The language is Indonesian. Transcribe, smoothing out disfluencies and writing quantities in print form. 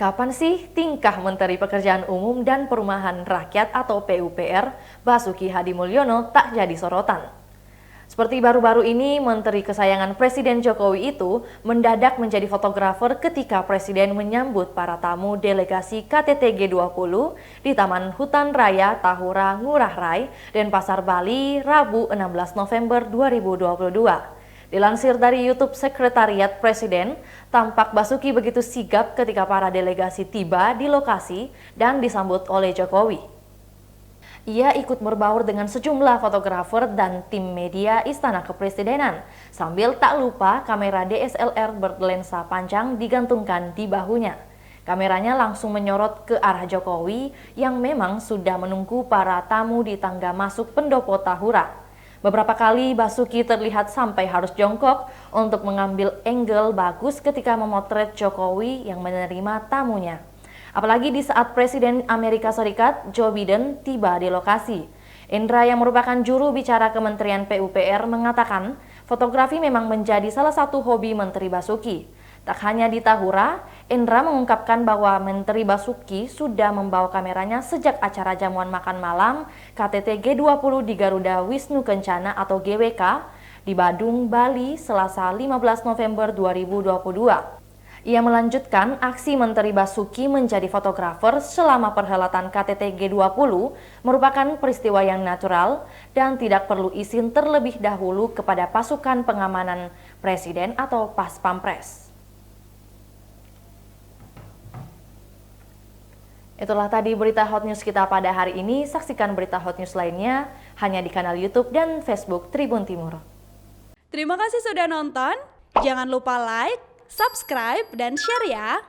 Kapan sih tingkah Menteri Pekerjaan Umum dan Perumahan Rakyat atau PUPR Basuki Hadimulyono tak jadi sorotan? Seperti baru-baru ini, Menteri kesayangan Presiden Jokowi itu mendadak menjadi fotografer ketika Presiden menyambut para tamu delegasi KTT G20 di Taman Hutan Raya Tahura Ngurah Rai, Denpasar, Bali, Rabu 16 November 2022. Dilansir dari YouTube Sekretariat Presiden, tampak Basuki begitu sigap ketika para delegasi tiba di lokasi dan disambut oleh Jokowi. Ia ikut berbaur dengan sejumlah fotografer dan tim media Istana Kepresidenan, sambil tak lupa kamera DSLR berlensa panjang digantungkan di bahunya. Kameranya langsung menyorot ke arah Jokowi yang memang sudah menunggu para tamu di tangga masuk pendopo Tahura. Beberapa kali Basuki terlihat sampai harus jongkok untuk mengambil angle bagus ketika memotret Jokowi yang menerima tamunya. Apalagi di saat Presiden Amerika Serikat Joe Biden tiba di lokasi. Indra yang merupakan juru bicara Kementerian PUPR mengatakan fotografi memang menjadi salah satu hobi Menteri Basuki. Tak hanya di Tahura, Indra mengungkapkan bahwa Menteri Basuki sudah membawa kameranya sejak acara jamuan makan malam KTT G20 di Garuda Wisnu Kencana atau GWK di Badung, Bali, Selasa 15 November 2022. Ia melanjutkan aksi Menteri Basuki menjadi fotografer selama perhelatan KTT G20 merupakan peristiwa yang natural dan tidak perlu izin terlebih dahulu kepada pasukan pengamanan Presiden atau Pas Pampres. Itulah tadi berita hot news kita pada hari ini. Saksikan berita hot news lainnya hanya di kanal YouTube dan Facebook Tribun Timur. Terima kasih sudah nonton. Jangan lupa like, subscribe, dan share ya!